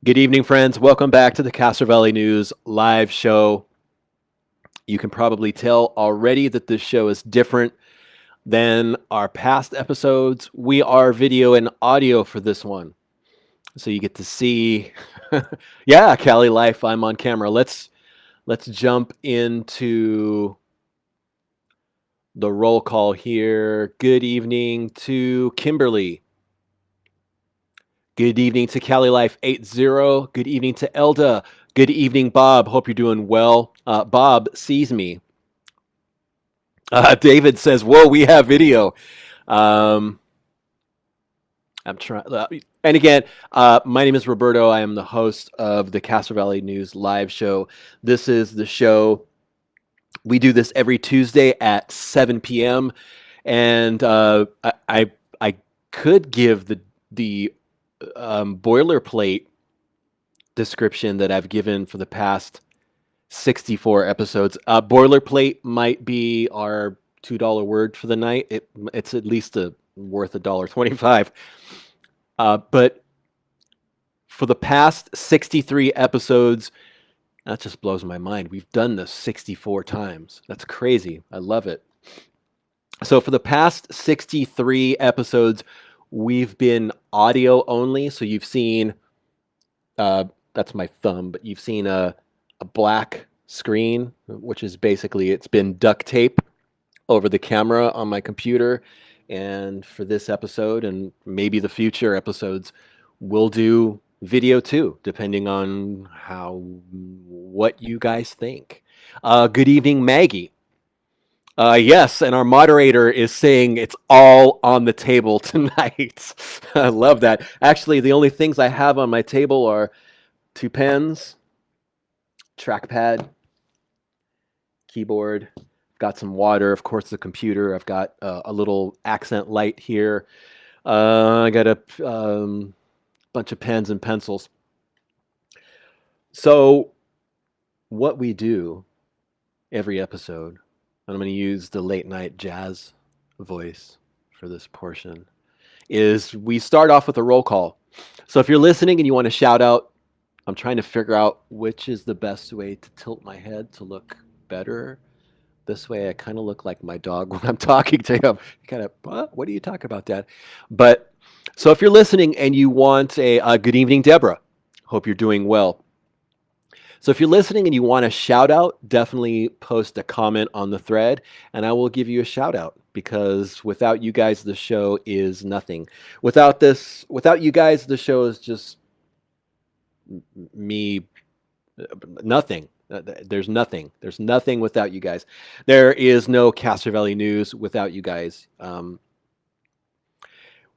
Good evening, friends. Welcome back to the Castro Valley News live show. You can probably tell already that this show is different than our past episodes. We are video and audio for this one. So you get to see yeah, Cali life. I'm on camera. Let's jump into the roll call here. Good evening to Kimberly. Good evening to Cali Life 80. Good evening to Elda. Good evening, Bob. Hope you're doing well. Bob sees me. David says, "Whoa, we have video." Um, I'm trying. And again, my name is Roberto. I am the host of the Castro Valley News live show. This is the show. We do this every Tuesday at 7 p.m. And I could give the boilerplate description that I've given for the past 64 episodes. Boilerplate might be our $2 word for the night. It's at least worth $1.25. But for the past 63 episodes, that just blows my mind. We've done this 64 times. That's crazy. I love it. So for the past 63 episodes, we've been audio only. So you've seen, that's my thumb, but you've seen a black screen, which is basically, it's been duct tape over the camera on my computer. And for this episode and maybe the future episodes, we'll do video too, depending on what you guys think. Good evening, Maggie. Yes, and our moderator is saying it's all on the table tonight. I love that. Actually, the only things I have on my table are 2 pens, trackpad, keyboard, got some water, of course, the computer. I've got a little accent light here. I got a bunch of pens and pencils. So what we do every episode, and I'm going to use the late night jazz voice for this portion, is we start off with a roll call. So if you're listening and you want to shout out, I'm trying to figure out which is the best way to tilt my head to look better. This way I kind of look like my dog when I'm talking to him. Kind of, what are you talking about, Dad? But so if you're listening and you want a good evening, Deborah. Hope you're doing well. So if you're listening and you want a shout out, definitely post a comment on the thread and I will give you a shout out, because without you guys, the show is nothing. Without you guys, the show is just me, nothing. There's nothing. There's nothing without you guys. There is no Castro Valley News without you guys.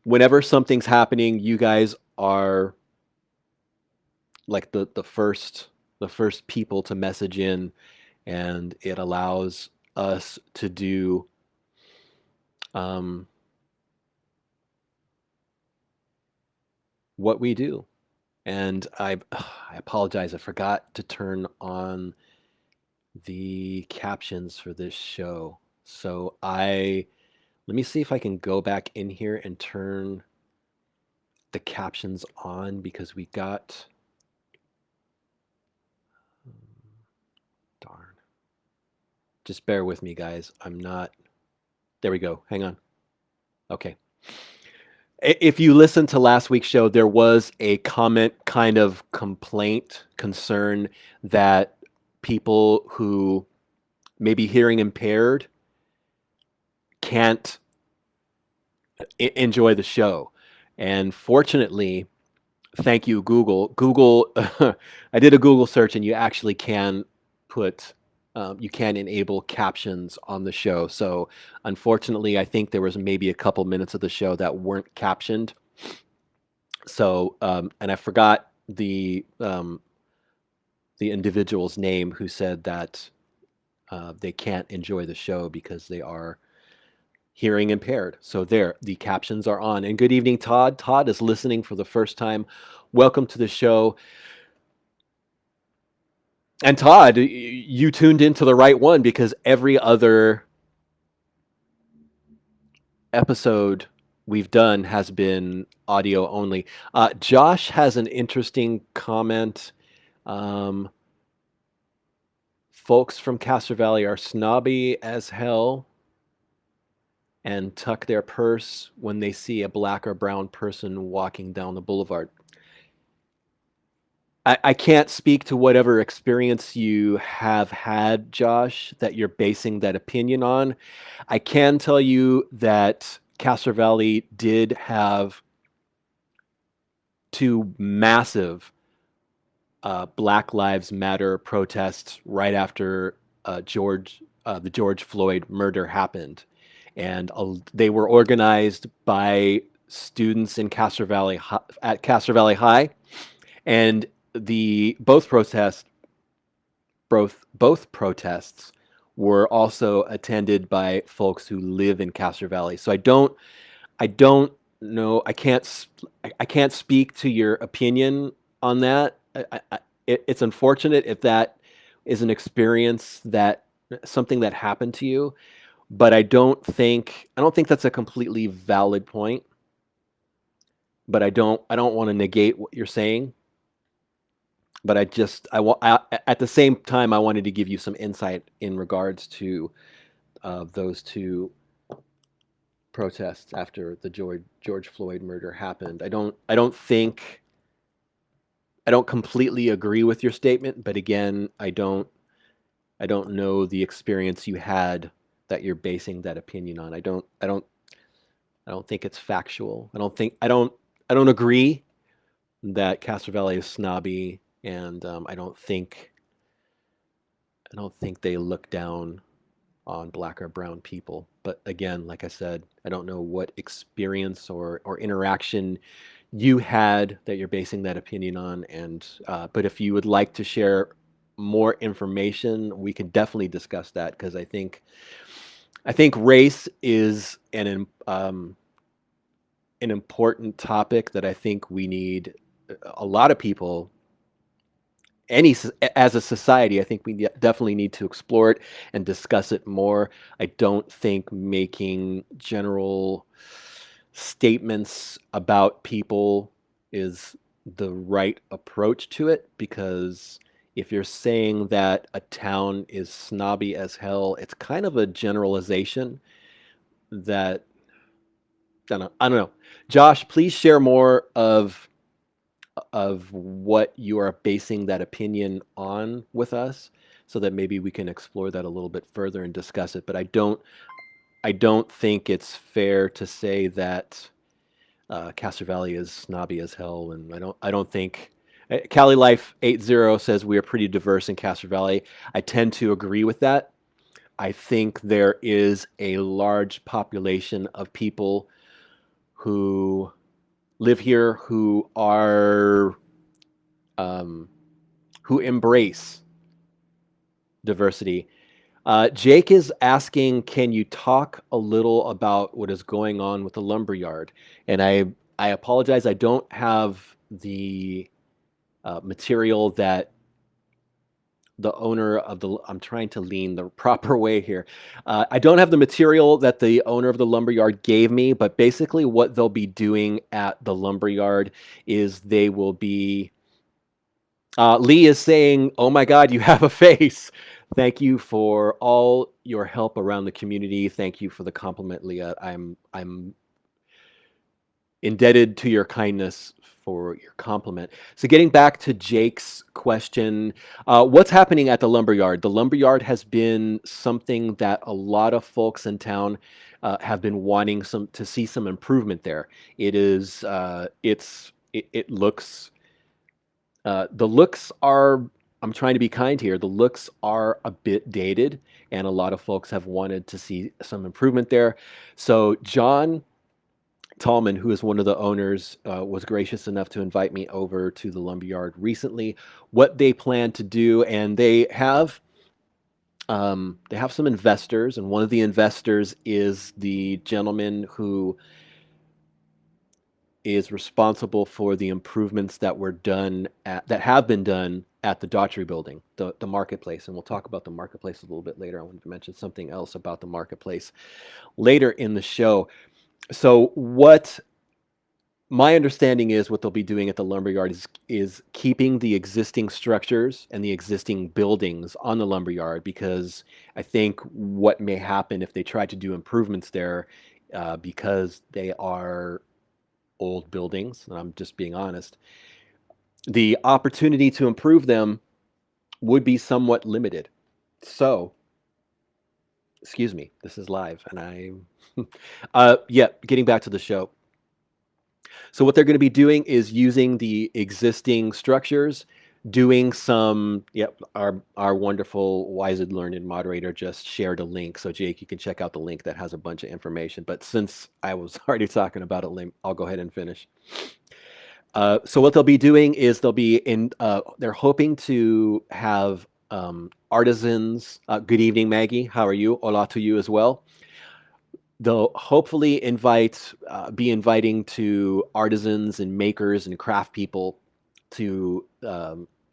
Whenever something's happening, you guys are like the first people to message in, and it allows us to do what we do. And I apologize, I forgot to turn on the captions for this show. So let me see if I can go back in here and turn the captions on, because we got, darn. Just bear with me, guys. There we go. Hang on. Okay. If you listened to last week's show, there was a comment, kind of complaint, concern that people who may be hearing impaired can't enjoy the show. And fortunately, thank you, Google. I did a Google search and you actually can you can enable captions on the show. So unfortunately, I think there was maybe a couple minutes of the show that weren't captioned. So, and I forgot the individual's name who said that they can't enjoy the show because they are hearing impaired. So there, the captions are on. And good evening, Todd. Todd is listening for the first time. Welcome to the show. And Todd, you tuned into the right one, because every other episode we've done has been audio only. Josh has an interesting comment. Um, Folks from Castro Valley are snobby as hell and tuck their purse when they see a black or brown person walking down the boulevard. I can't speak to whatever experience you have had, Josh, that you're basing that opinion on. I can tell you that Castro Valley did have two massive Black Lives Matter protests right after the George Floyd murder happened, and they were organized by students in at Castro Valley High, and the both protests were also attended by folks who live in Castro Valley. So I don't know. I can't speak to your opinion on that. It's unfortunate if that is an experience that something that happened to you, but I don't think that's a completely valid point. But I don't want to negate what you're saying. But at the same time, I wanted to give you some insight in regards to those two protests after the George Floyd murder happened. I don't completely agree with your statement, but again, I don't know the experience you had that you're basing that opinion on. I don't think it's factual. I don't agree that Castro Valley is snobby, and I don't think they look down on black or brown people. But again, like I said, I don't know what experience or interaction you had that you're basing that opinion on. And but if you would like to share more information, we can definitely discuss that, because I think race is an important topic that I think we need a lot of people as a society. I think we definitely need to explore it and discuss it more. I don't think making general statements about people is the right approach to it, because if you're saying that a town is snobby as hell, it's kind of a generalization that I don't know. Josh, please share more of what you are basing that opinion on with us, so that maybe we can explore that a little bit further and discuss it. But I don't think it's fair to say that Castro Valley is snobby as hell, and I don't think Cali Life 80 says we are pretty diverse in Castro Valley. I tend to agree with that. I think there is a large population of people who live here um, who embrace diversity. Jake is asking, can you talk a little about what is going on with the lumberyard? And I apologize, I don't have the material that the owner of the, I'm trying to lean the proper way here. I don't have the material that the owner of the lumberyard gave me, but basically what they'll be doing at the lumberyard is they will be, Lee is saying, oh my God, you have a face. Thank you for all your help around the community. Thank you for the compliment, Leah. I'm indebted to your kindness for your compliment. So getting back to Jake's question, what's happening at the lumberyard? The lumberyard has been something that a lot of folks in town have been wanting to see some improvement there. It looks, the looks are, I'm trying to be kind here, the looks are a bit dated, and a lot of folks have wanted to see some improvement there. So John Tallman, who is one of the owners, was gracious enough to invite me over to the lumberyard recently. What they plan to do, and they have some investors, and one of the investors is the gentleman who is responsible for the improvements that have been done at the Daughtry building, the marketplace. And we'll talk about the marketplace a little bit later. I wanted to mention something else about the marketplace later in the show. So what my understanding is what they'll be doing at the lumberyard is keeping the existing structures and the existing buildings on the lumberyard, because I think what may happen if they try to do improvements there, because they are old buildings, and I'm just being honest, the opportunity to improve them would be somewhat limited. So, excuse me, this is live, and yeah, getting back to the show. So what they're going to be doing is using the existing structures, doing some, yep, our wonderful wise and learned moderator just shared a link. So Jake, you can check out the link that has a bunch of information. But since I was already talking about it, I'll go ahead and finish. So what they'll be doing is they're hoping to have artisans. Good evening, Maggie. How are you? Hola to you as well. They'll hopefully be inviting to artisans and makers and craft people to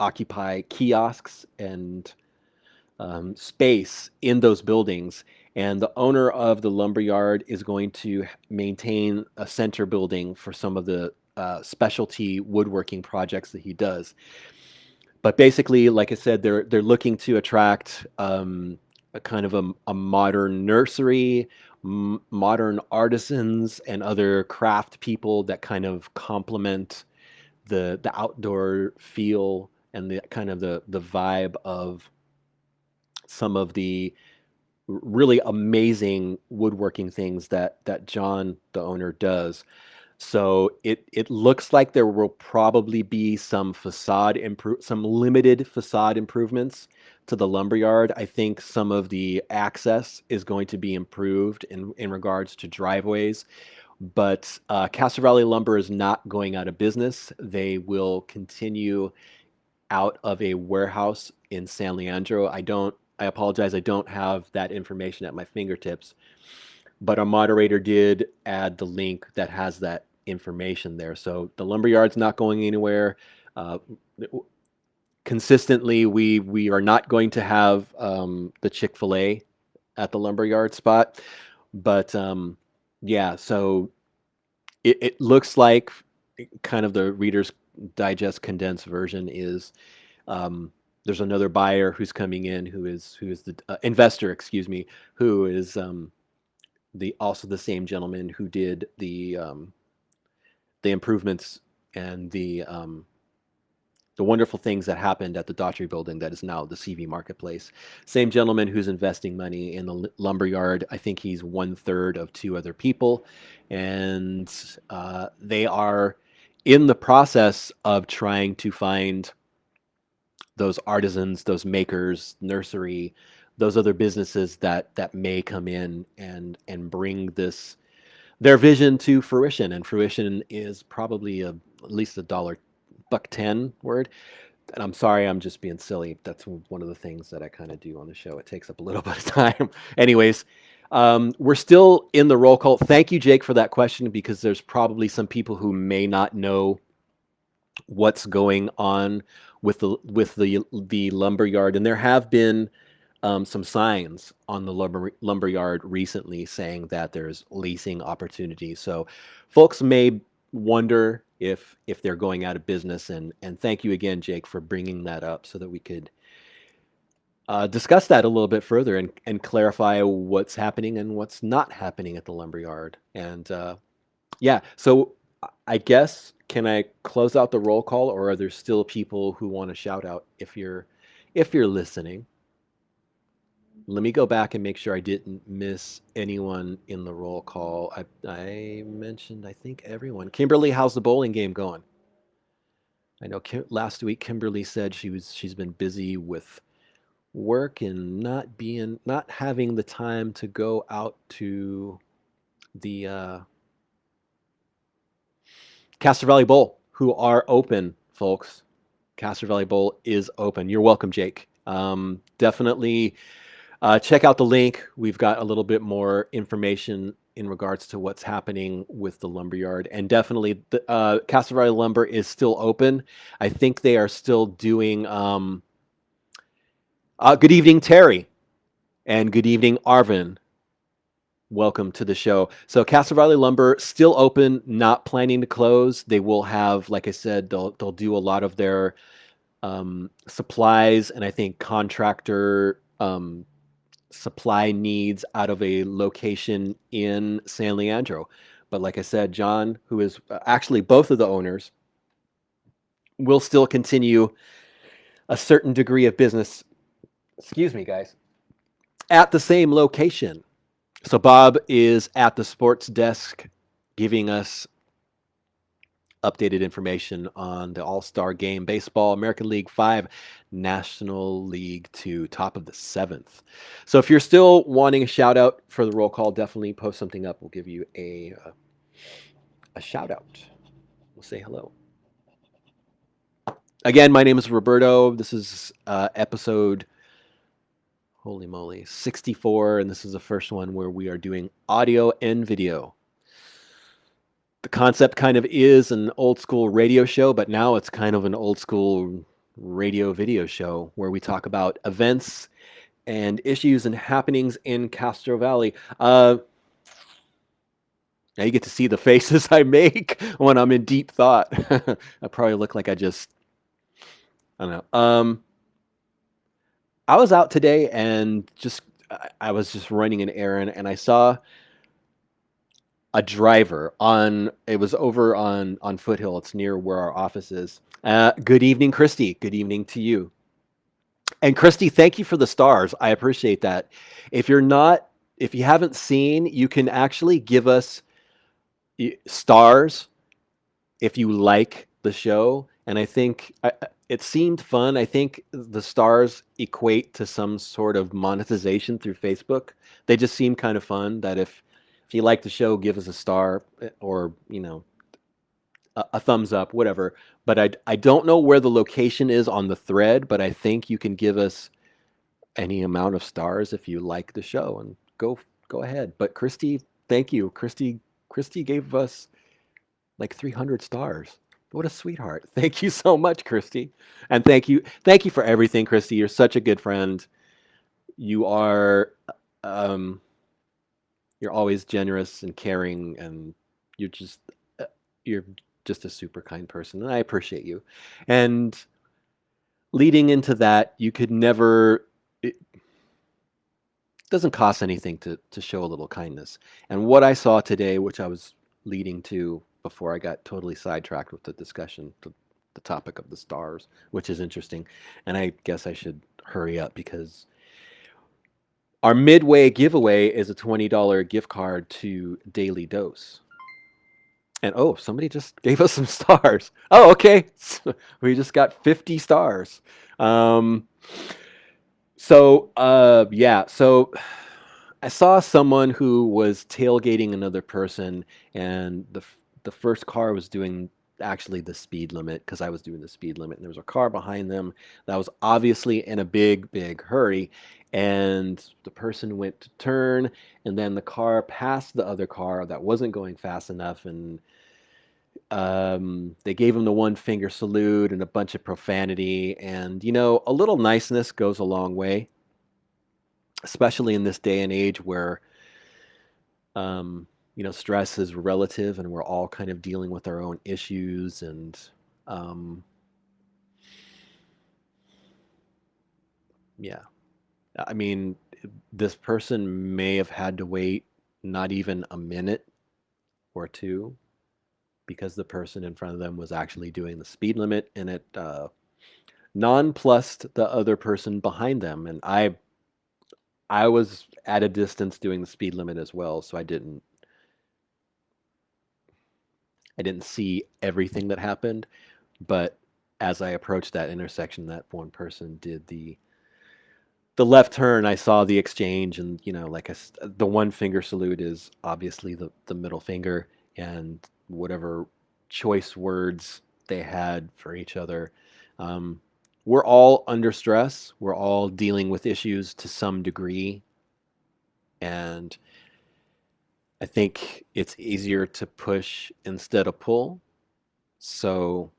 occupy kiosks and space in those buildings. And the owner of the lumberyard is going to maintain a center building for some of the specialty woodworking projects that he does. But basically, like I said, they're looking to attract a kind of a modern nursery, modern artisans, and other craft people that kind of complement the outdoor feel and the kind of the vibe of some of the really amazing woodworking things that John, the owner, does. So it looks like there will probably be some some limited facade improvements to the lumberyard. I think some of the access is going to be improved in regards to driveways. But Castro Valley Lumber is not going out of business. They will continue out of a warehouse in San Leandro. I apologize, I don't have that information at my fingertips, but our moderator did add the link that has that information there. So the lumberyard's not going anywhere. Uh, Consistently, we are not going to have the Chick-fil-A at the lumberyard spot, but yeah, so it looks like kind of the Reader's Digest condensed version is there's another buyer who's coming in who is the investor, excuse me, who is the also the same gentleman who did the improvements and the wonderful things that happened at the Daughtry building that is now the CV Marketplace. Same gentleman who's investing money in the lumberyard. I think he's one third of two other people, and they are in the process of trying to find those artisans, those makers, nursery, those other businesses that may come in and bring their vision to fruition. And fruition is probably at least $1.10 word. And I'm sorry, I'm just being silly. That's one of the things that I kind of do on the show. It takes up a little bit of time. Anyways, we're still in the roll call. Thank you, Jake, for that question, because there's probably some people who may not know what's going on with the lumberyard, and there have been some signs on the lumberyard recently saying that there's leasing opportunities. So folks may wonder if they're going out of business, and thank you again, Jake, for bringing that up so that we could discuss that a little bit further and clarify what's happening and what's not happening at the lumberyard. And yeah, so I guess, can I close out the roll call, or are there still people who want to shout out if you're listening? Let me go back and make sure I didn't miss anyone in the roll call. I mentioned, I think, everyone. Kimberly, how's the bowling game going? I know last week Kimberly said she's been busy with work and not having the time to go out to the Castro Valley Bowl, who are open, folks. Castro Valley Bowl is open. You're welcome, Jake. Definitely check out the link. We've got a little bit more information in regards to what's happening with the lumberyard. And definitely, the Castro Valley Lumber is still open. I think they are still doing... good evening, Terry. And good evening, Arvin. Welcome to the show. So Castro Valley Lumber still open, not planning to close. They will have, like I said, they'll do a lot of their supplies and I think contractor supply needs out of a location in San Leandro. But like I said, John, who is actually both of the owners, will still continue a certain degree of business. Excuse me, guys, at the same location. So Bob is at the sports desk giving us updated information on the All-Star Game Baseball, American League 5, National League 2, top of the 7th. So if you're still wanting a shout out for the roll call, definitely post something up. We'll give you a shout out. We'll say hello. Again, my name is Roberto. This is episode, holy moly, 64, and this is the first one where we are doing audio and video. The concept kind of is an old school radio show, but now it's kind of an old school radio video show where we talk about events and issues and happenings in Castro Valley. Now you get to see the faces I make when I'm in deep thought. I probably look like I don't know. I was out today and I was just running an errand and I saw a driver it was over on Foothill. It's near where our office is. Good evening, Christy. Good evening to you. And Christy, thank you for the stars. I appreciate that. If you haven't seen, you can actually give us stars if you like the show. And I think it seemed fun. I think the stars equate to some sort of monetization through Facebook. They just seem kind of fun that if you like the show, give us a star or, a thumbs up, whatever. But I don't know where the location is on the thread, but I think you can give us any amount of stars if you like the show and go ahead. But Christy, thank you. Christy gave us like 300 stars. What a sweetheart. Thank you so much, Christy. And thank you for everything, Christy. You're such a good friend. You are you're always generous and caring and you're just a super kind person and I appreciate you. And leading into that, you could never it doesn't cost anything to show a little kindness. And what I saw today, which I was leading to before I got totally sidetracked with the discussion, the topic of the stars, which is interesting. And I guess I should hurry up because our midway giveaway is a $20 gift card to Daily Dose. And somebody just gave us some stars. Oh, okay. We just got 50 stars. So I saw someone who was tailgating another person, and the first car was doing actually the speed limit because I was doing the speed limit, and there was a car behind them that was obviously in a big hurry, and the person went to turn, and then the car passed the other car that wasn't going fast enough, and they gave him the one finger salute and a bunch of profanity, and a little niceness goes a long way, especially in this day and age where stress is relative and we're all kind of dealing with our own issues and yeah. I mean, this person may have had to wait not even a minute or two because the person in front of them was actually doing the speed limit, and it nonplussed the other person behind them. And I was at a distance doing the speed limit as well, so I didn't see everything that happened. But as I approached that intersection, that one person did the left turn. I saw the exchange, and the one finger salute is obviously the middle finger, and whatever choice words they had for each other. We're all under stress. We're all dealing with issues to some degree, and I think it's easier to push instead of pull. So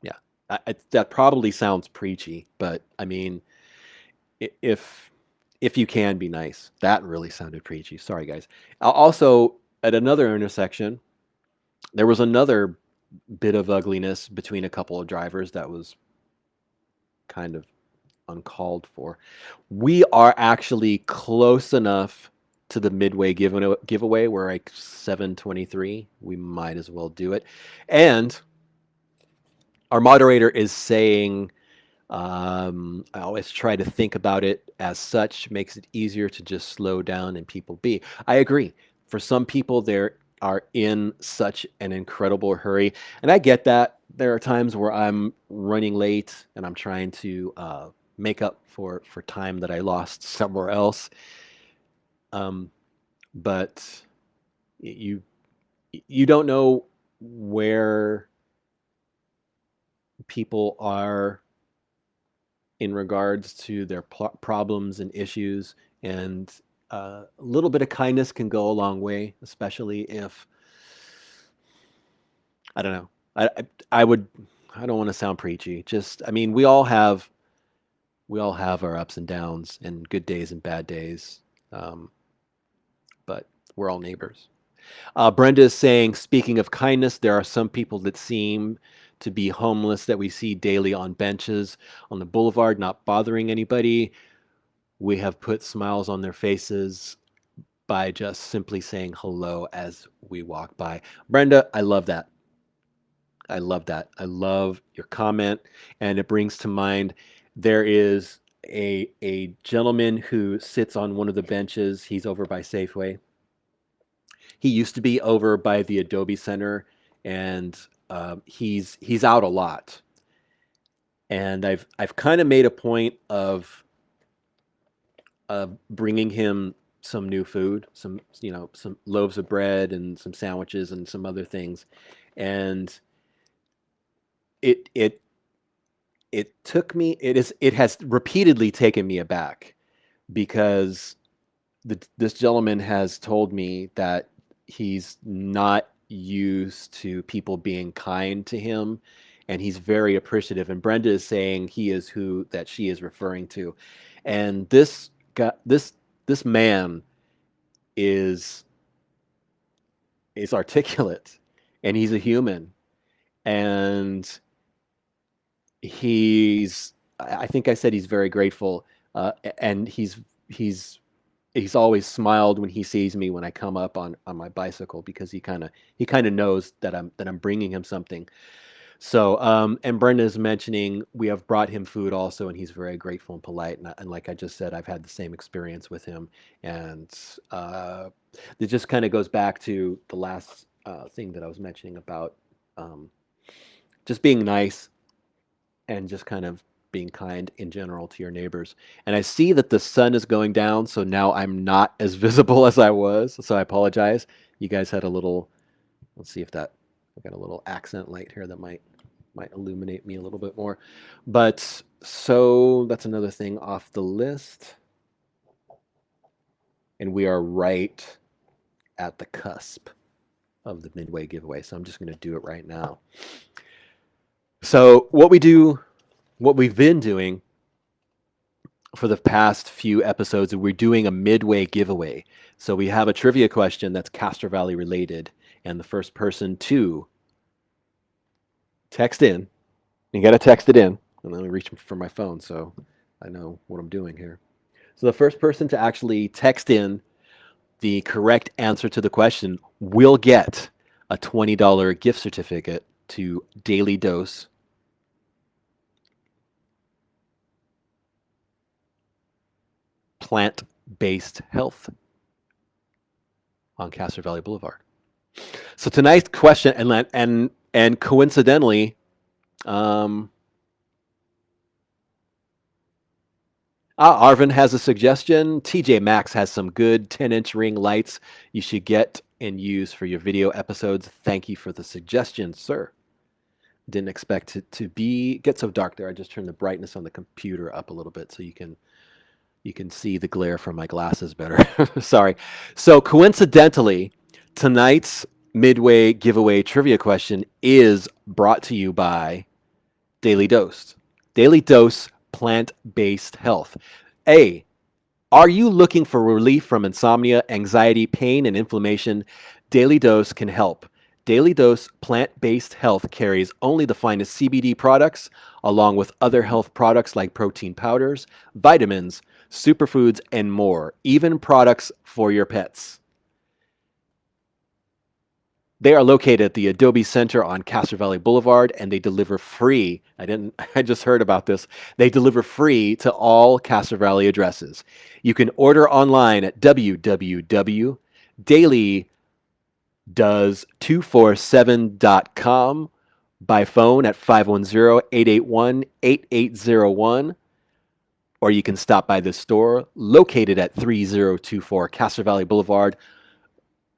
yeah, that probably sounds preachy, but I mean, if If you can be nice. That really sounded preachy. Sorry, guys. Also, at another intersection, there was another bit of ugliness between a couple of drivers that was kind of uncalled for. We are actually close enough to the midway giveaway. We're like 7:23. We might as well do it. And our moderator is saying, I always try to think about it as such, makes it easier to just slow down and people be. I agree. For some people, they are in such an incredible hurry. And I get that. There are times where I'm running late and I'm trying to make up for time that I lost somewhere else. But you you don't know where people are in regards to their problems and issues, and a little bit of kindness can go a long way, especially if I don't know. I would I don't want to sound preachy. Just I mean, we all have our ups and downs and good days and bad days, um, but we're all neighbors. Brenda is saying, speaking of kindness, there are some people that seem to be homeless that we see daily on benches on the boulevard, not bothering anybody. We have put smiles on their faces by just simply saying hello as we walk by. Brenda, I love that. I love that. I love your comment, and it brings to mind there is a gentleman who sits on one of the benches. He's over by Safeway. He used to be over by the Adobe Center, and he's out a lot. And I've kind of made a point of bringing him some new food, some loaves of bread and some sandwiches and some other things, and it it it has repeatedly taken me aback because this gentleman has told me that he's not used to people being kind to him, and he's very appreciative. And Brenda is saying he is who that she is referring to, and this man is articulate, and he's a human, and I think I said he's very grateful, and he's always smiled when he sees me when I come up on my bicycle because he kind of knows that I'm bringing him something. So and Brenda is mentioning we have brought him food also, and he's very grateful and polite. And like I just said, I've had the same experience with him, and it just kind of goes back to the last thing that I was mentioning about um, just being nice and just kind of being kind in general to your neighbors. And I see that the sun is going down, so now I'm not as visible as I was. So I apologize. You guys had a little, let's see if that, I got a little accent light here that might illuminate me a little bit more. But so that's another thing off the list. And we are right at the cusp of the midway giveaway. So I'm just going to do it right now. So what we've been doing for the past few episodes, we're doing a midway giveaway. So we have a trivia question that's Castro Valley related, and the first person to text in, you got to text it in, and let me reach for my phone so I know what I'm doing here. So the first person to actually text in the correct answer to the question will get a $20 gift certificate to Daily Dose. Plant-based health on Castro Valley Boulevard. So tonight's question, and coincidentally, Arvin has a suggestion. TJ Maxx has some good 10-inch ring lights you should get and use for your video episodes. Thank you for the suggestion, sir. Didn't expect it to get so dark there. I just turned the brightness on the computer up a little bit so you can see the glare from my glasses better. Sorry. So coincidentally, tonight's midway giveaway trivia question is brought to you by Daily Dose. Daily Dose plant-based health. Are you looking for relief from insomnia, anxiety, pain, and inflammation? Daily Dose can help. Daily Dose plant-based health carries only the finest CBD products, along with other health products like protein powders, vitamins, superfoods, and more, even products for your pets. They are located at the Adobe Center on Castro Valley Boulevard, and they deliver free. I just heard about this. They deliver free to all Castro Valley addresses. You can order online at www.dailydoes247.com, by phone at 510-881-8801, or you can stop by the store located at 3024 Castro Valley Boulevard,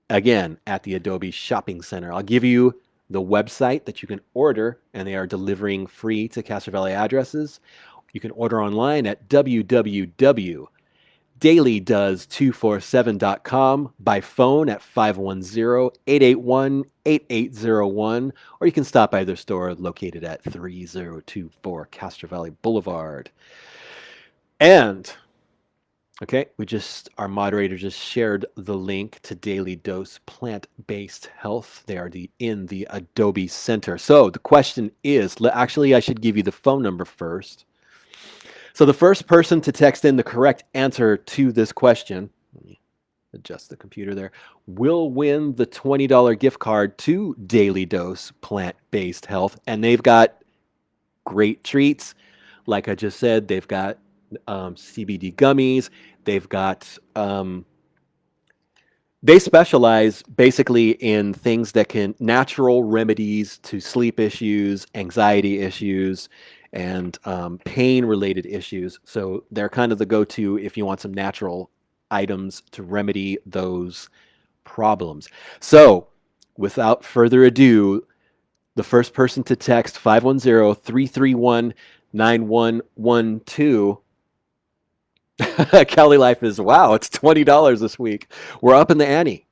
again, at the Adobe Shopping Center. I'll give you the website that you can order, and they are delivering free to Castro Valley addresses. You can order online at www.dailydoes247.com, by phone at 510-881-8801, or you can stop by their store located at 3024 Castro Valley Boulevard. And okay, our moderator just shared the link to Daily Dose Plant-Based Health. They are in the Adobe Center. So the question is, actually, I should give you the phone number first. So the first person to text in the correct answer to this question, let me adjust the computer there, will win the $20 gift card to Daily Dose Plant-Based Health. And they've got great treats. Like I just said, they've got CBD gummies. They've got, they specialize basically in things that can, natural remedies to sleep issues, anxiety issues, and pain-related issues. So they're kind of the go-to if you want some natural items to remedy those problems. So without further ado, the first person to text 510-331-9112. Kelly Life is, wow, it's $20 this week. We're up in the ante.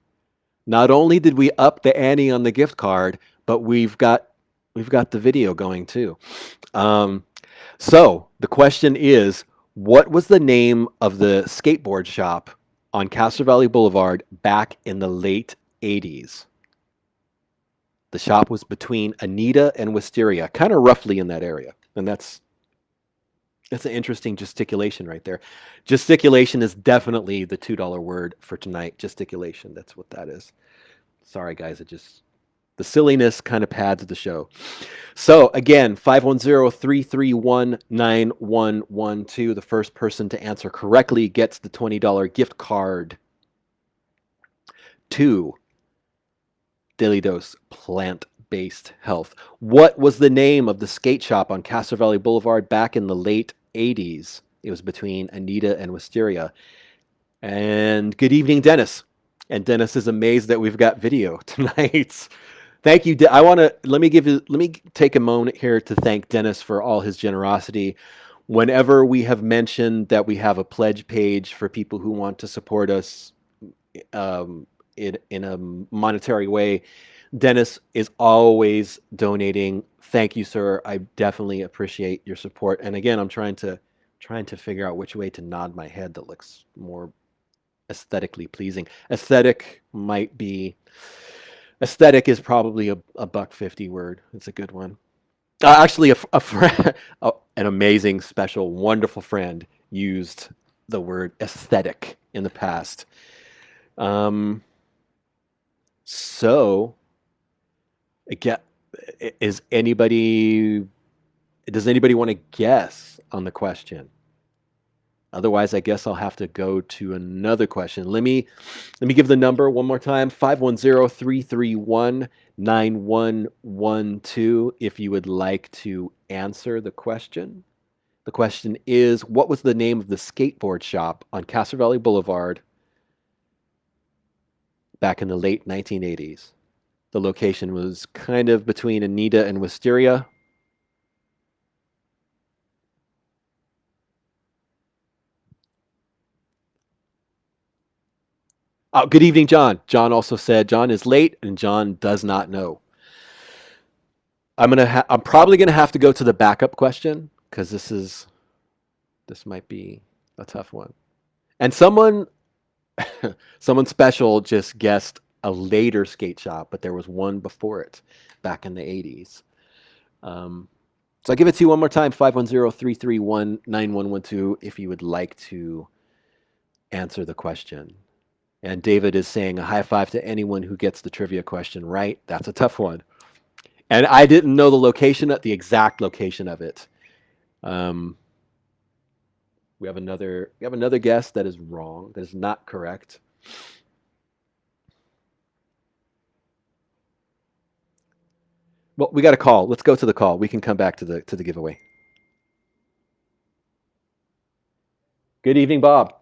Not only did we up the ante on the gift card, but we've got the video going too. So the question is, what was the name of the skateboard shop on Castro Valley Boulevard back in the late 80s? The shop was between Anita and Wisteria, kind of roughly in that area. And that's an interesting gesticulation right there. Gesticulation is definitely the $2 word for tonight. Gesticulation, that's what that is. Sorry, guys, the silliness kind of pads the show. So again, 510-331-9112. The first person to answer correctly gets the $20 gift card to Daily Dose Plant-Based Health. What was the name of the skate shop on Castro Valley Boulevard back in the late 80s? It was between Anita and Wisteria. And good evening, Dennis. And Dennis is amazed that we've got video tonight. Thank you. Let me take a moment here to thank Dennis for all his generosity. Whenever we have mentioned that we have a pledge page for people who want to support us in a monetary way, Dennis is always donating. Thank you, sir. I definitely appreciate your support. And again, I'm trying to figure out which way to nod my head that looks more aesthetically pleasing. Aesthetic is probably a $1.50 word. It's a good one. Actually, a friend, an amazing, special, wonderful friend used the word aesthetic in the past. So, again, does anybody want to guess on the question? Otherwise, I guess I'll have to go to another question. Let me give the number one more time, 510-331-9112, if you would like to answer the question. The question is, what was the name of the skateboard shop on Castro Valley Boulevard back in the late 1980s? The location was kind of between Anita and Wisteria. Oh, good evening, John. John also said John is late and John does not know. I'm probably gonna have to go to the backup question because this might be a tough one. And someone someone special just guessed a later skate shop, but there was one before it back in the 80s. So I give it to you one more time, 510-331-9112, if you would like to answer the question. And David is saying a high five to anyone who gets the trivia question right. That's a tough one. And I didn't know the exact location of it. We have another guess that is wrong. That is not correct. Well, we got a call. Let's go to the call. We can come back to the giveaway. Good evening, Bob.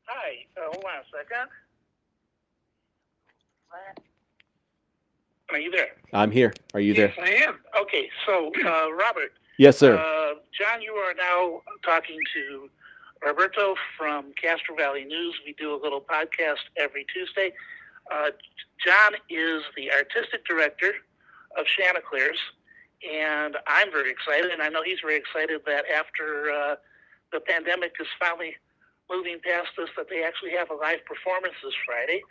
Hi. Hold on a second. Are you there? I'm here. Are you there? Yes, I am. Okay. So, Robert. Yes, sir. John, you are now talking to Roberto from Castro Valley News. We do a little podcast every Tuesday. John is the artistic director of Chanticleers, and I'm very excited, and I know he's very excited that after the pandemic is finally moving past us, that they actually have a live performance this Friday.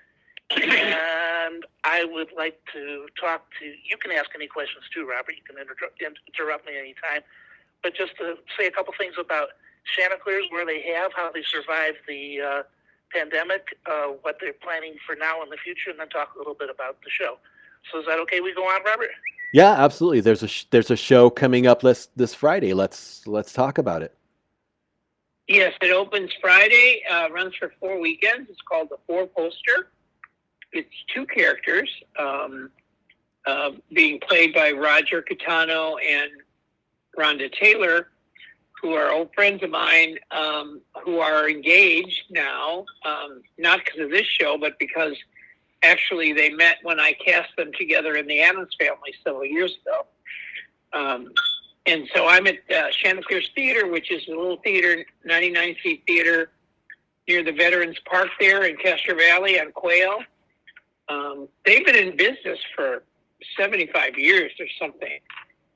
And I would like to talk to you. Can ask any questions too, Robert. You can interrupt me anytime. But just to say a couple things about Chanticleers, where they have, how they survived the pandemic, what they're planning for now and the future, and then talk a little bit about the show. So is that okay? We go on, Robert? Yeah, absolutely. There's a show coming up this Friday. Let's talk about it. Yes, it opens Friday, runs for 4 weekends. It's called The Four Poster. It's two characters being played by Roger Catano and Rhonda Taylor, who are old friends of mine who are engaged now, not because of this show, but because actually they met when I cast them together in the Addams Family several years ago. And so I'm at Chanticleers Theater, which is a little theater, 99-seat theater near the Veterans Park there in Castro Valley on Quail. They've been in business for 75 years or something,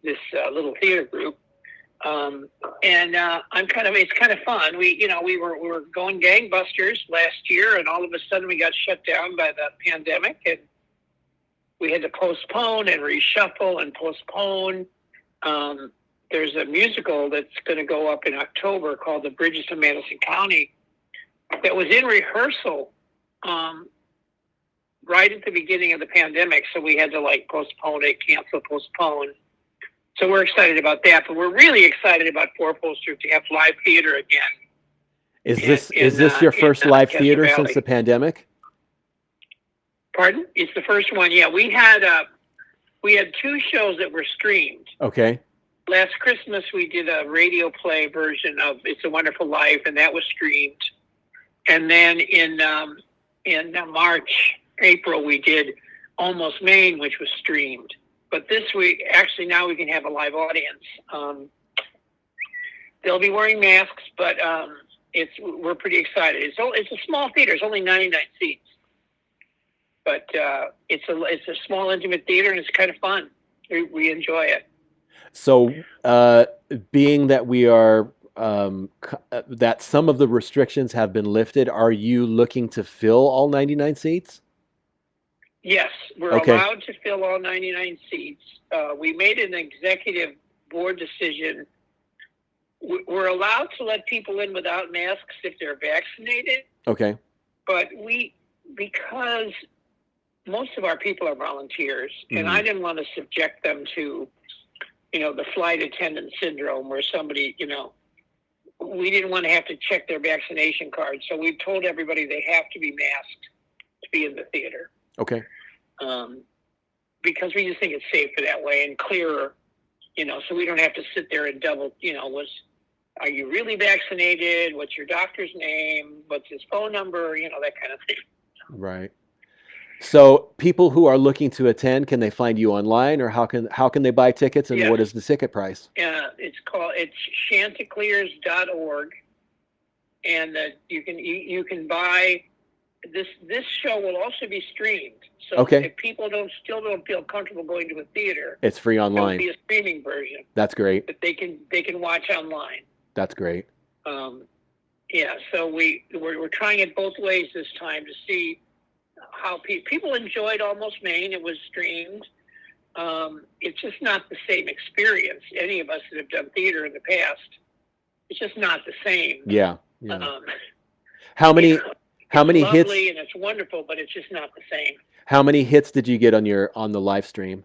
this little theater group. And it's kind of fun. We were going gangbusters last year, and all of a sudden we got shut down by the pandemic, and we had to postpone and reshuffle and postpone. There's a musical that's going to go up in October called The Bridges of Madison County that was in rehearsal right at the beginning of the pandemic. So we had to postpone. So we're excited about that, but we're really excited about Four Poster to have live theater again. Is this your first live theater Valley since the pandemic? Pardon? It's the first one. Yeah, we had 2 shows that were streamed. Okay. Last Christmas, we did a radio play version of It's a Wonderful Life, and that was streamed. And then in March, April, we did Almost Maine, which was streamed. But this week, actually, now we can have a live audience. They'll be wearing masks, but we're pretty excited. It's a small theater. It's only 99 seats. But it's a small, intimate theater, and it's kind of fun. We enjoy it. So, being that we are that some of the restrictions have been lifted, are you looking to fill all 99 seats? Yes, we're allowed to fill all 99 seats. We made an executive board decision. We're allowed to let people in without masks if they're vaccinated. Okay. But because most of our people are volunteers, and I didn't want to subject them to, the flight attendant syndrome where somebody, we didn't want to have to check their vaccination card. So we've told everybody they have to be masked to be in the theater. Okay. Because we just think it's safer that way and clearer, so we don't have to sit there and double, are you really vaccinated? What's your doctor's name? What's his phone number? That kind of thing. Right. So people who are looking to attend, can they find you online, or how can they buy tickets, and what is the ticket price? It's chanticleers.org, and you can buy this show will also be streamed. So if people still don't feel comfortable going to a theater, it's free online. There'll be a streaming version. That's great. That they can watch online. That's great. Yeah, so we're trying it both ways this time to see how people enjoyed Almost Maine. It was streamed. It's just not the same experience. Any of us that have done theater in the past, it's just not the same. Yeah. Yeah. How many hits? Lovely and it's wonderful, but it's just not the same. How many hits did you get on the live stream?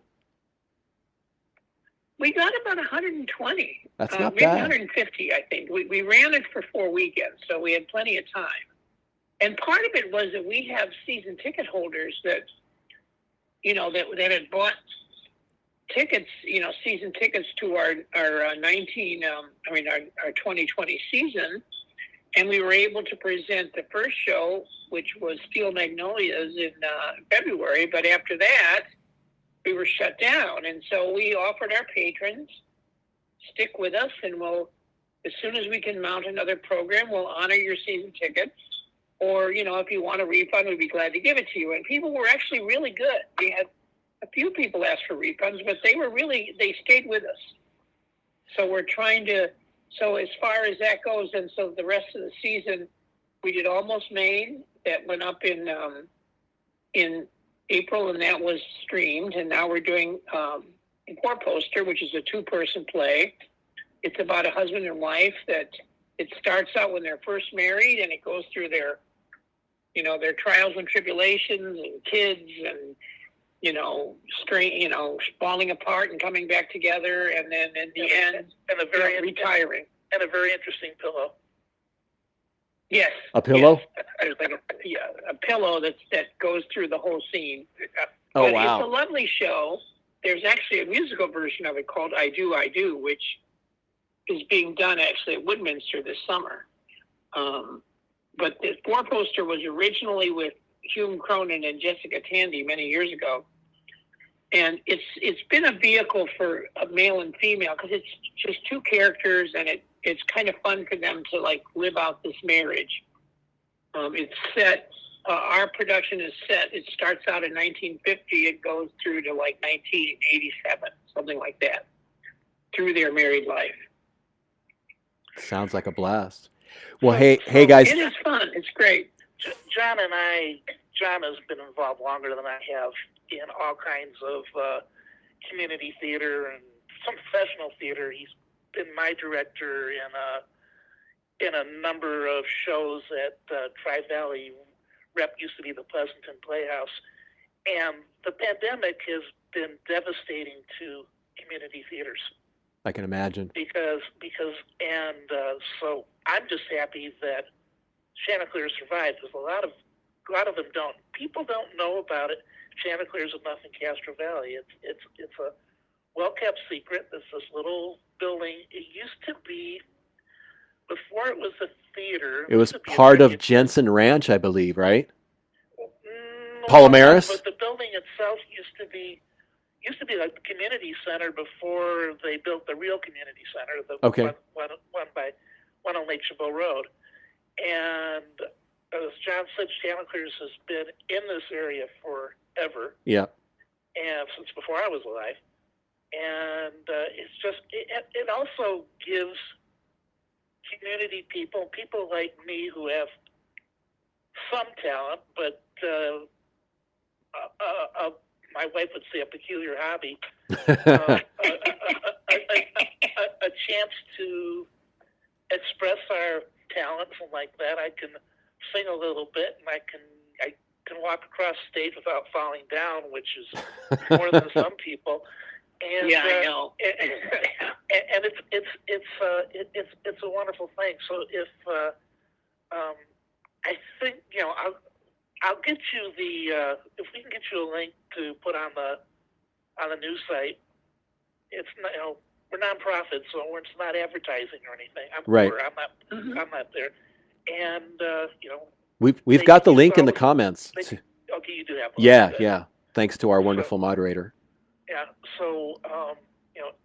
We got about 120. That's not maybe bad. 150, I think. We ran it for 4 weekends, so we had plenty of time. And part of it was that we have season ticket holders that, that had bought tickets, season tickets to our 2020 season. And we were able to present the first show, which was Steel Magnolias in February. But after that, we were shut down. And so we offered our patrons, stick with us, and as soon as we can mount another program, we'll honor your season tickets. Or, if you want a refund, we'd be glad to give it to you. And people were actually really good. We had a few people ask for refunds, but they stayed with us. So we're trying to, so as far as that goes, and so the rest of the season, we did Almost Maine. That went up in April, and that was streamed. And now we're doing Four Poster, which is a 2-person play. It's about a husband and wife that it starts out when they're first married, and it goes through their trials and tribulations and kids and, falling apart and coming back together, and then in the end, retiring. And a very interesting pillow. Yes. A pillow? Yes. A pillow that goes through the whole scene. Oh, but wow. It's a lovely show. There's actually a musical version of it called I Do, I Do, which is being done actually at Woodminster this summer. But the 4-poster was originally with Hume Cronin and Jessica Tandy many years ago. And it's been a vehicle for a male and female because it's just 2 characters, and it's kind of fun for them to live out this marriage. It's set. Our production is set. It starts out in 1950. It goes through to 1987, something like that, through their married life. Sounds like a blast. Well, hey guys. It is fun. It's great. John has been involved longer than I have in all kinds of community theater and some professional theater. He's been my director in a number of shows at Tri-Valley. Rep used to be the Pleasanton Playhouse. And the pandemic has been devastating to community theaters. I can imagine. So I'm just happy that Chanticleer survived, because a lot of them don't. People don't know about it. Chanticleer's enough in Castro Valley. It's a well-kept secret. It's this little building. It used to be, before it was a theater. It was part of Jensen Ranch, I believe, right? Palomares? But the building itself used to be like the community center before they built the real community center, the one on Lake Chabot Road. And as John said, Chanticleer's has been in this area forever. Yeah. And since before I was alive. And it's just, it also gives community people like me who have some talent, but my wife would say a peculiar hobby, a chance to express our talents and like that. I can sing a little bit, and I can walk across stage without falling down, which is more than some people. And, yeah, I know. And it's a wonderful thing. So if I think I'll get you if we can get you a link to put on the news site. It's not, we're nonprofit, so it's not advertising or anything. I'm right. poor. I'm not there. And we've got the link in the comments. Okay, you do have one. Yeah. Thanks to our wonderful moderator. Yeah. So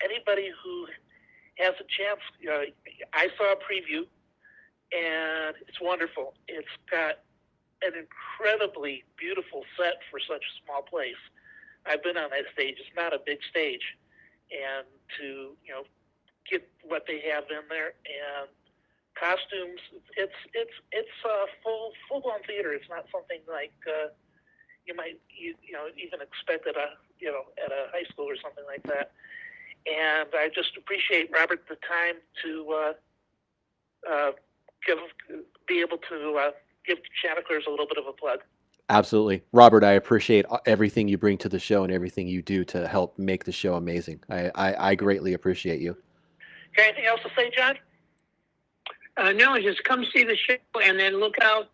anybody who has a chance, I saw a preview, and it's wonderful. It's got an incredibly beautiful set for such a small place. I've been on that stage. It's not a big stage, and to get what they have in there, and costumes. It's full blown theater. It's not something like you might even expect at a high school or something like that. And I just appreciate Robert the time to be able to give Chanticleers a little bit of a plug. Absolutely. Robert, I appreciate everything you bring to the show and everything you do to help make the show amazing. I greatly appreciate you. Got anything else to say, John? No, just come see the show, and then look out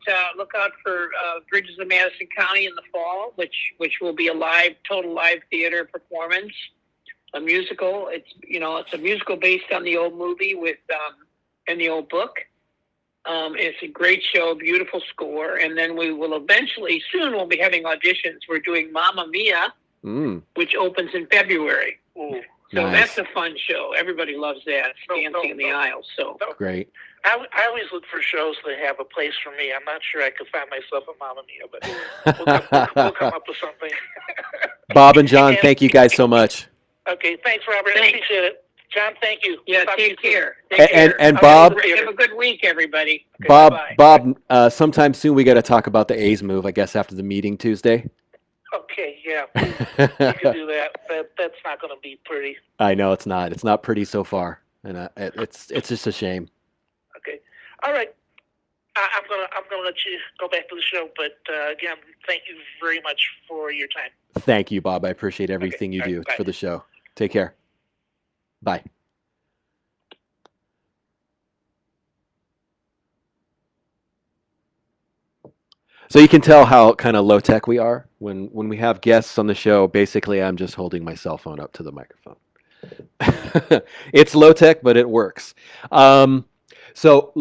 for Bridges of Madison County in the fall, which will be a total live theater performance, a musical. It's a musical based on the old movie and the old book. It's a great show, beautiful score, and then we will soon be having auditions. We're doing Mamma Mia, which opens in February. Ooh. So Nice. that's a fun show. Everybody loves that. It's dancing in the aisles. So Great. I always look for shows that have a place for me. I'm not sure I could find myself a Mamma Mia, but we'll come up with something. Bob and John, thank you guys so much. Okay, thanks, Robert. Thanks. I appreciate it. John, thank you. yeah, Talk to you take soon. care. And Bob, Have a good week, everybody. Okay, Bob, bye-bye. Bob, sometime soon we got to talk about the A's move, I guess, after the meeting Tuesday. Okay, yeah, you can do that. That's not going to be pretty. I know it's not. It's not pretty so far, and it's just a shame. Okay, all right. I'm gonna let you go back to the show, but again, thank you very much for your time. Thank you, Bob. I appreciate everything you all do right, bye. for the show. Take care. Bye. So you can tell how kind of low tech we are when we have guests on the show. Basically, I'm just holding my cell phone up to the microphone. It's low tech, but it works. So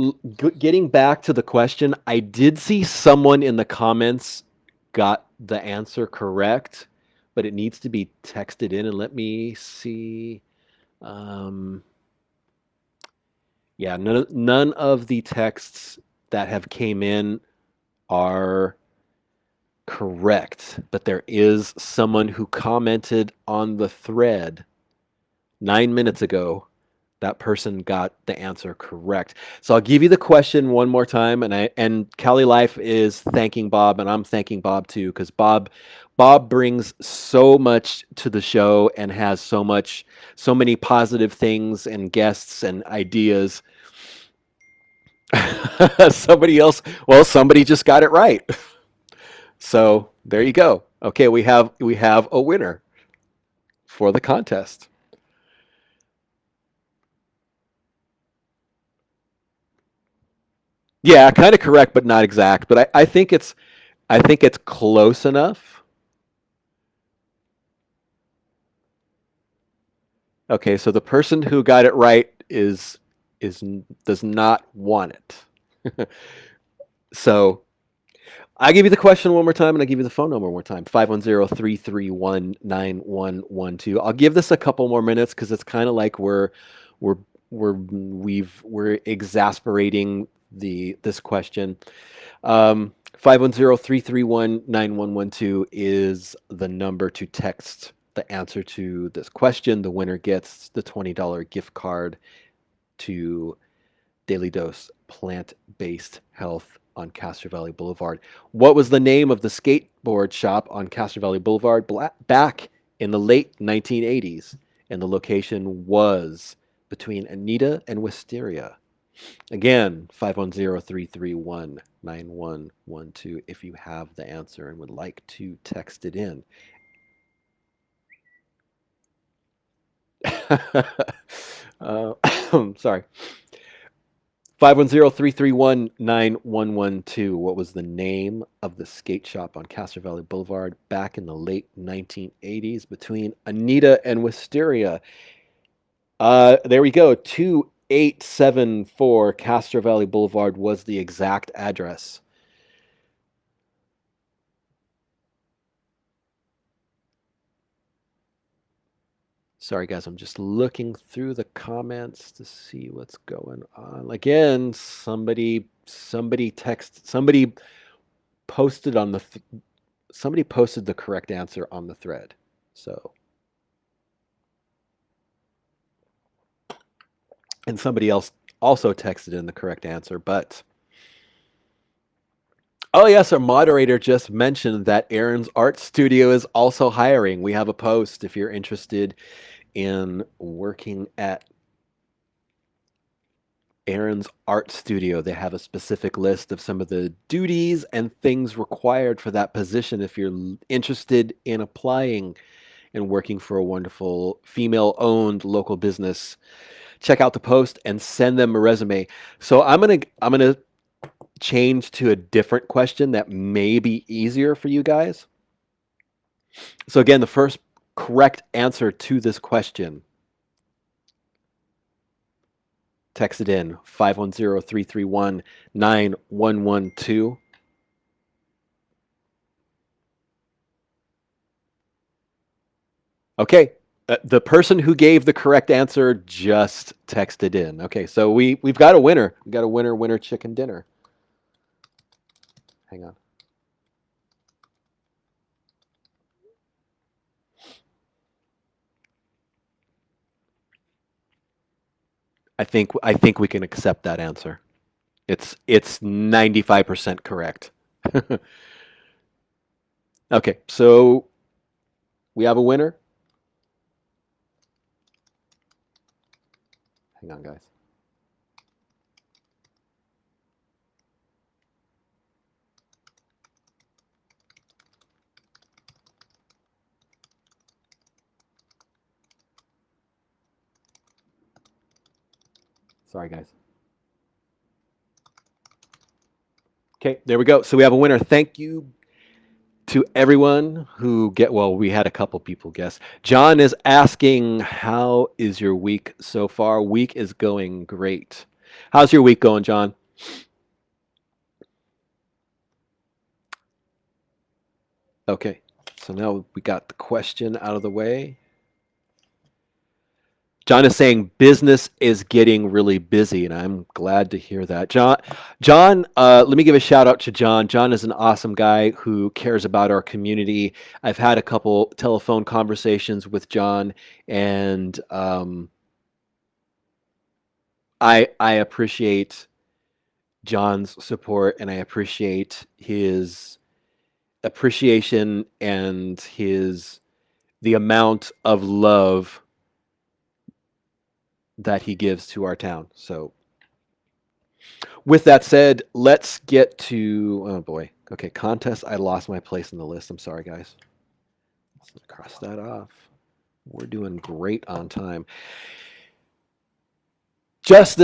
getting back to the question, I did see someone in the comments got the answer correct, but it needs to be texted in. And let me see. Yeah, none of the texts that have came in are correct, but there is someone who commented on the thread 9 minutes ago. That person got the answer correct. So I'll give you the question one more time, and Cali Life is thanking Bob, and I'm thanking Bob too, because Bob brings so much to the show and has so many positive things and guests and ideas. Somebody just got it right. So there you go. Okay, we have a winner for the contest. Yeah, kind of correct, but not exact. But I think it's close enough. Okay, so the person who got it right does not want it. So I give you the question one more time, and I give you the phone number one more time: 510-331-9112. I'll give this a couple more minutes because it's kind of like we're exasperating this question. 510-331-9112 is the number to text the answer to this question. The winner gets the $20 gift card to Daily Dose Plant-Based Health on Castro Valley Boulevard. What was the name of the skateboard shop on Castro Valley Boulevard back in the late 1980s? And the location was between Anita and Wisteria. Again, 510-331-9112 if you have the answer and would like to text it in. Sorry. 510-331-9112. What was the name of the skate shop on Castro Valley Boulevard back in the late 1980s between Anita and Wisteria? There we go. 2874 Castro Valley Boulevard was the exact address. Sorry, guys, I'm just looking through the comments to see what's going on. Again, somebody posted on somebody posted the correct answer on the thread. So, and somebody else also texted in the correct answer, but oh yes, our moderator just mentioned that Aaron's art studio is also hiring. We have a post if you're interested in working at Aaron's art studio. They have a specific list of some of the duties and things required for that position if you're interested in applying and working for a wonderful female-owned local business. Check out the post and send them a resume. So I'm gonna change to a different question that may be easier for you guys. So again, the first correct answer to this question, text it in 510-331-9112. Okay, the person who gave the correct answer just texted in. Okay, so we've got a winner. We got a winner chicken dinner. Hang on. I think we can accept that answer. It's 95% correct. Okay, so we have a winner. Hang on, guys. Sorry, guys. Okay, there we go. So we have a winner. Thank you to everyone who well, we had a couple people guess. John is asking, how is your week so far? Week is going great. How's your week going, John? Okay, so now we got the question out of the way. John is saying business is getting really busy, and I'm glad to hear that. John, let me give a shout out to John. John is an awesome guy who cares about our community. I've had a couple telephone conversations with John, and I appreciate John's support, and I appreciate his appreciation and the amount of love that he gives to our town. So with that said, let's get to, oh boy. Okay, contest. I lost my place in the list. I'm sorry, guys. Let's cross that off. We're doing great on time. Just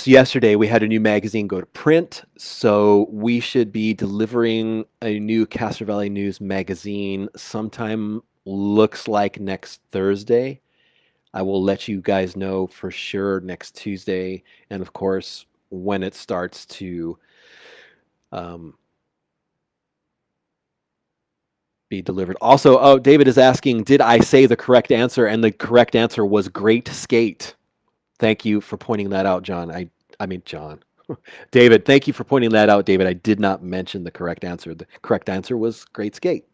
yesterday, we had a new magazine go to print. So we should be delivering a new Castro Valley News magazine sometime, looks like next Thursday. I will let you guys know for sure next Tuesday, and of course, when it starts to be delivered. Also, oh, David is asking, did I say the correct answer? And the correct answer was Great Skate. Thank you for pointing that out, John. I mean, John. David, thank you for pointing that out, David. I did not mention the correct answer. The correct answer was Great Skate.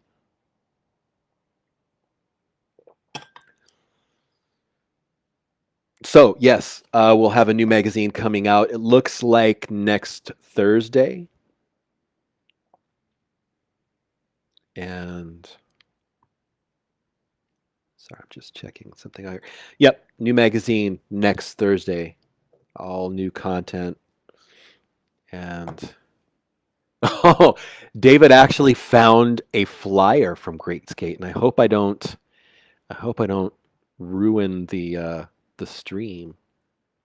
So yes, we'll have a new magazine coming out. It looks like next Thursday. And sorry, I'm just checking something out. Yep, new magazine next Thursday. All new content. And oh, David actually found a flyer from Great Skate, and I hope I don't ruin the stream.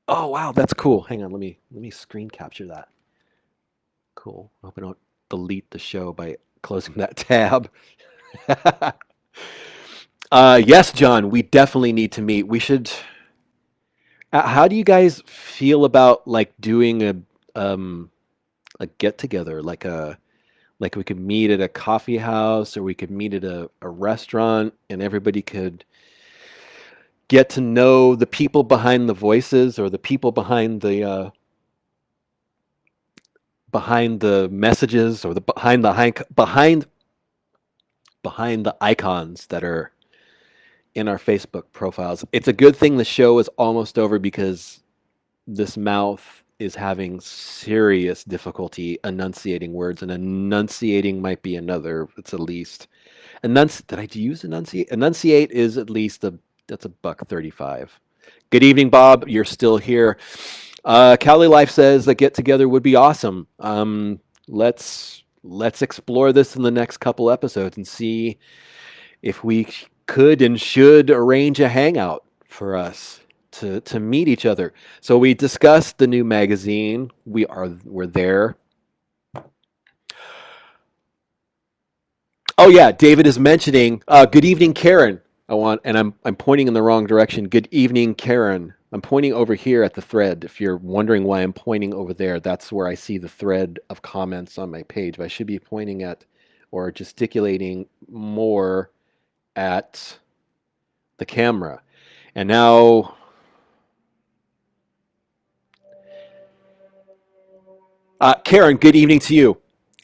Oh wow, that's cool. Hang on, let me screen capture that. Cool. I hope I don't delete the show by closing that tab. Yes, John, we definitely need to meet. We should. How do you guys feel about like doing a get together, like we could meet at a coffee house, or we could meet at a restaurant, and everybody could get to know the people behind the voices, or the people behind the messages, or the behind the icons that are in our Facebook profiles. It's a good thing the show is almost over, because this mouth is having serious difficulty enunciating words, and enunciating might be another. It's at least Did I use enunciate? Enunciate is at least that's a $1.35. Good evening, Bob. You're still here. Cali Life says a get together would be awesome. Let's explore this in the next couple episodes and see if we could and should arrange a hangout for us to meet each other. So we discussed the new magazine. We're there. Oh yeah, David is mentioning. Good evening, Karen. I'm pointing in the wrong direction. Good evening, Karen. I'm pointing over here at the thread. If you're wondering why I'm pointing over there, that's where I see the thread of comments on my page. But I should be pointing at or gesticulating more at the camera. And now, Karen, good evening to you.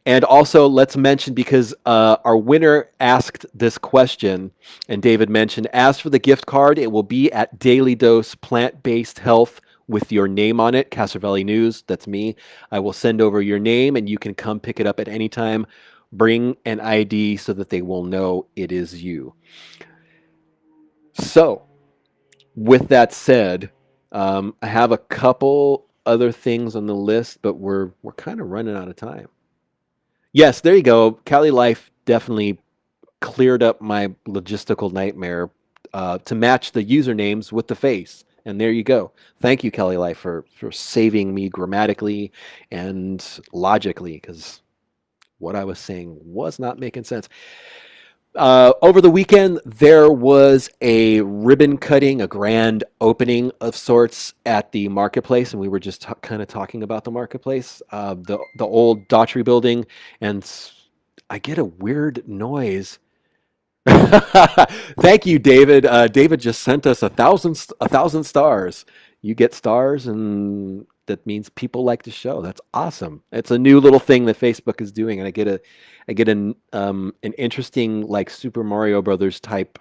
And also, let's mention, because our winner asked this question, and David mentioned, as for the gift card, it will be at Daily Dose Plant-Based Health with your name on it, Castro Valley News. That's me. I will send over your name, and you can come pick it up at any time. Bring an ID so that they will know it is you. So, with that said, I have a couple other things on the list, but we're kind of running out of time. Yes, there you go. Cali Life definitely cleared up my logistical nightmare to match the usernames with the face. And there you go. Thank you, Cali Life, for saving me grammatically and logically, because what I was saying was not making sense. Over the weekend, there was a ribbon cutting, a grand opening of sorts at the marketplace, and we were just kind of talking about the marketplace, the old Daughtry building, and I get a weird noise. Thank you, David. David just sent us a thousand stars. You get stars, and that means people like the show. That's awesome. It's a new little thing that Facebook is doing, and I get an interesting, like, Super Mario Brothers type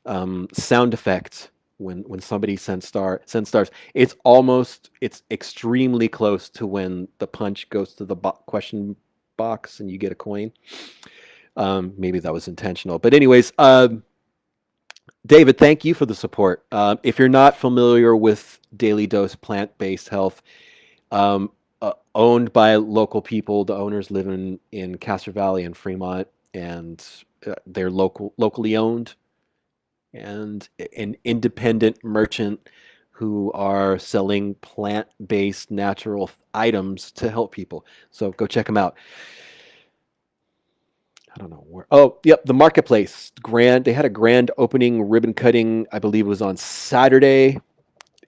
sound effect when somebody sends stars. It's extremely close to when the punch goes to the question box and you get a coin. Maybe that was intentional, but anyways, David, thank you for the support. If you're not familiar with Daily Dose Plant-Based Health, owned by local people, the owners live in Castro Valley and Fremont, and they're locally owned, and an independent merchant who are selling plant-based natural items to help people. So go check them out. I don't know where. Oh, yep, the marketplace. They had a grand opening ribbon cutting, I believe it was on Saturday.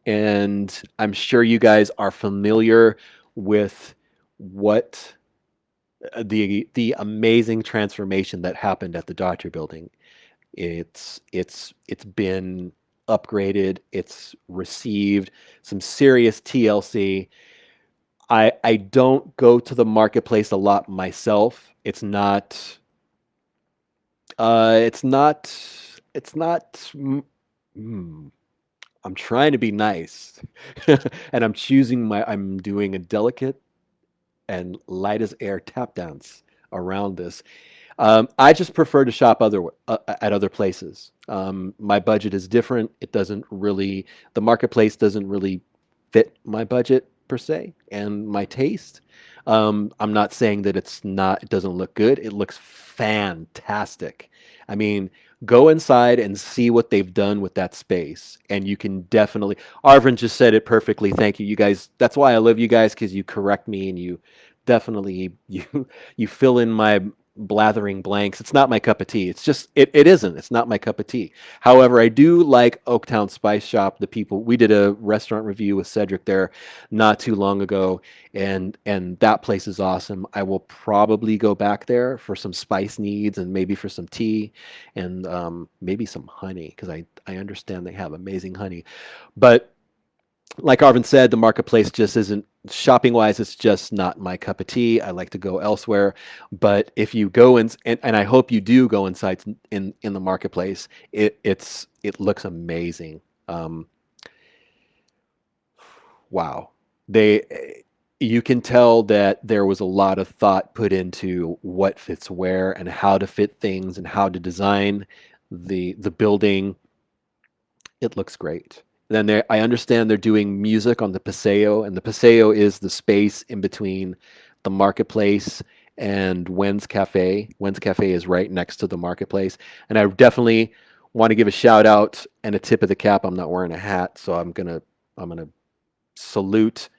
And I'm sure you guys are familiar with what the amazing transformation that happened at the Daughtry building. It's been upgraded. It's received some serious TLC. I don't go to the marketplace a lot myself. It's not. It's not. It's not. I'm trying to be nice, and I'm doing a delicate and light as air tap dance around this. I just prefer to shop at other places. My budget is different. The marketplace doesn't really fit my budget per se and my taste. I'm not saying that it doesn't look good. It looks fantastic. I mean, go inside and see what they've done with that space, and you can definitely. Arvin just said it perfectly. Thank you, you guys. That's why I love you guys, because you correct me and you definitely you fill in my blathering blanks. It's not my cup of tea. It isn't. It's not my cup of tea. However, I do like Oaktown Spice Shop. We did a restaurant review with Cedric there not too long ago, and that place is awesome. I will probably go back there for some spice needs and maybe for some tea and maybe some honey, because I understand they have amazing honey. But like Arvin said, the marketplace just isn't, shopping wise, it's just not my cup of tea. I like to go elsewhere. But if you go and I hope you do go inside in the marketplace, it looks amazing. wow. You can tell that there was a lot of thought put into what fits where and how to fit things and how to design the building. It looks great. Then I understand they're doing music on the Paseo, and the Paseo is the space in between the marketplace and Wen's Cafe. Wen's Cafe is right next to the marketplace, and I definitely want to give a shout out and a tip of the cap. I'm not wearing a hat, so I'm gonna salute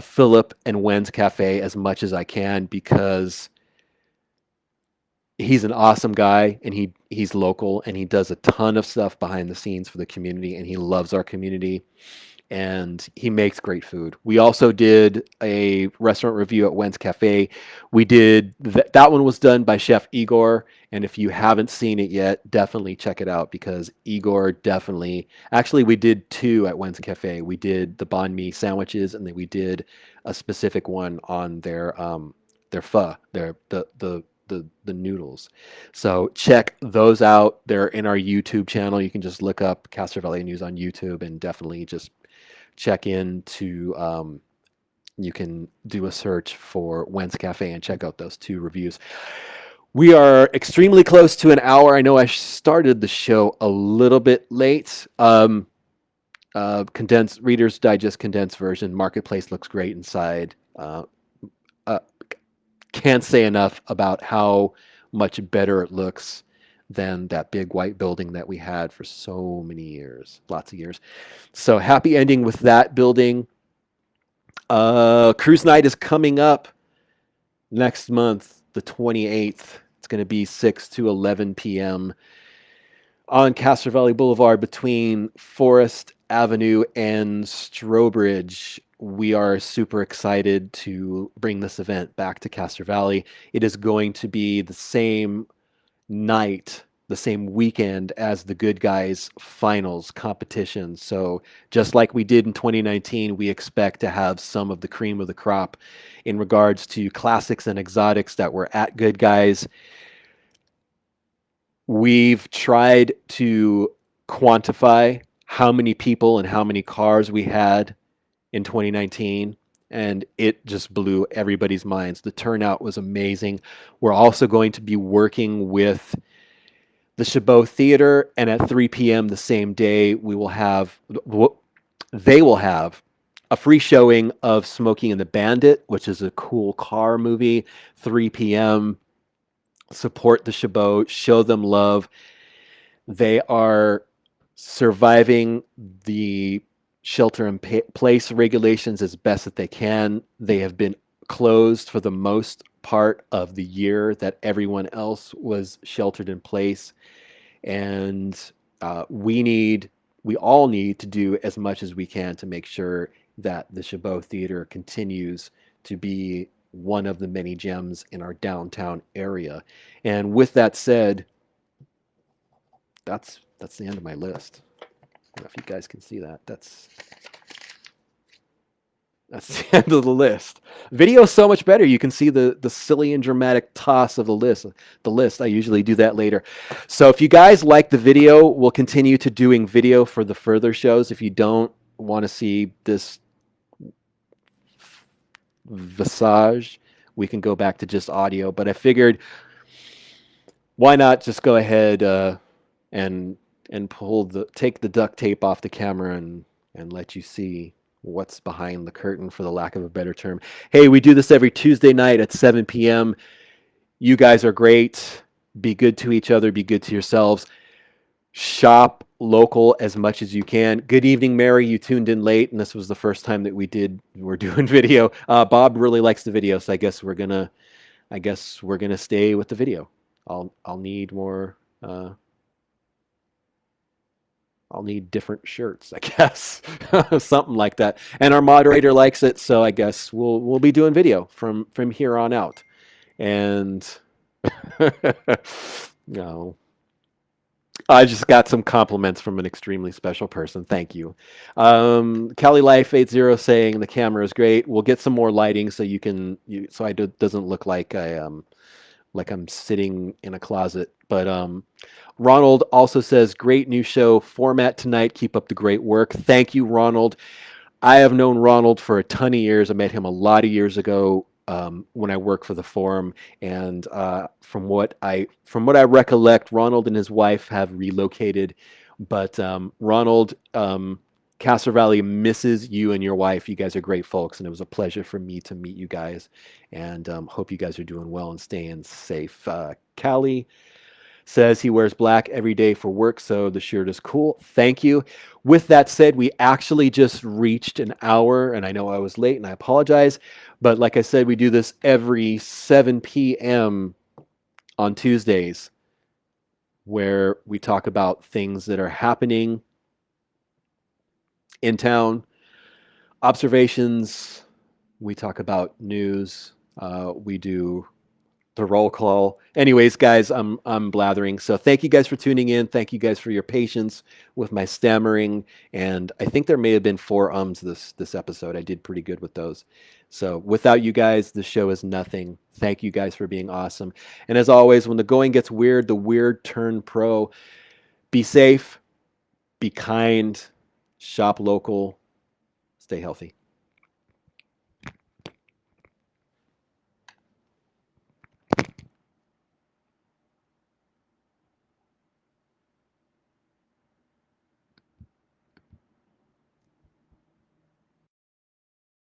Philip and Wen's Cafe as much as I can because he's an awesome guy and he's local and he does a ton of stuff behind the scenes for the community and he loves our community and he makes great food. We also did a restaurant review at Wen's Cafe. We did that one was done by Chef Igor, and if you haven't seen it yet, definitely check it out because Igor definitely actually we did two at Wen's Cafe. We did the banh mi sandwiches and then we did a specific one on their pho, the noodles. So check those out. They're in our YouTube channel. You can just look up Castro Valley News on YouTube and definitely just check into you can do a search for Wen's Cafe and check out those two reviews. We are extremely close to an hour. I know I started the show a little bit late. Condensed Reader's Digest condensed version. Marketplace looks great inside. Can't say enough about how much better it looks than that big white building that we had for so many years, lots of years. So happy ending with that building. Cruise night is coming up next month, the 28th. It's going to be 6 to 11 p.m. on Castro Valley Boulevard between Forest Avenue and Strobridge. We are super excited to bring this event back to Castro Valley. It is going to be the same night, the same weekend as the Good Guys finals competition. So just like we did in 2019, we expect to have some of the cream of the crop in regards to classics and exotics that were at Good Guys. We've tried to quantify how many people and how many cars we had in 2019, and it just blew everybody's minds. The turnout was amazing. We're also going to be working with the Chabot Theater, and at 3 p.m. the same day, they will have a free showing of Smokey and the Bandit, which is a cool car movie. 3 p.m. Support the Chabot, show them love. They are surviving the shelter in place regulations as best that they can. They have been closed for the most part of the year that everyone else was sheltered in place. And we all need to do as much as we can to make sure that the Chabot Theater continues to be one of the many gems in our downtown area. And with that said, that's the end of my list. I don't know if you guys can see that. That's the end of the list. Video is so much better. You can see the silly and dramatic toss of the list. I usually do that later. So if you guys like the video, we'll continue to doing video for the further shows. If you don't want to see this visage, we can go back to just audio. But I figured, why not just go ahead and take the duct tape off the camera and let you see what's behind the curtain, for the lack of a better term. Hey, we do this every Tuesday night at 7 p.m. You guys are great. Be good to each other. Be good to yourselves. Shop local as much as you can. Good evening, Mary. You tuned in late, and this was the first time that we're doing video. Bob really likes the video, so I guess we're gonna stay with the video. I'll need more. I'll need different shirts, I guess. Something like that. And our moderator likes it, so I guess we'll be doing video from here on out. And no. I just got some compliments from an extremely special person. Thank you. Cali Life 80 saying the camera is great. We'll get some more lighting so it doesn't look like I'm sitting in a closet. But Ronald also says, great new show format tonight. Keep up the great work. Thank you, Ronald. I have known Ronald for a ton of years. I met him a lot of years ago when I worked for the forum, and from what I recollect, Ronald and his wife have relocated. But Ronald, Castro Valley misses you and your wife. You guys are great folks, and it was a pleasure for me to meet you guys. And hope you guys are doing well and staying safe. Callie says he wears black every day for work, so the shirt is cool. Thank you. With that said, we actually just reached an hour, and I know I was late, and I apologize. But like I said, we do this every 7 p.m. on Tuesdays, where we talk about things that are happening in town, observations. We talk about news. We do the roll call. Anyways, guys, I'm blathering. So thank you guys for tuning in. Thank you guys for your patience with my stammering. And I think there may have been 4 ums this episode. I did pretty good with those. So without you guys, the show is nothing. Thank you guys for being awesome. And as always, when the going gets weird, the weird turn pro. Be safe, be kind, shop local, stay healthy.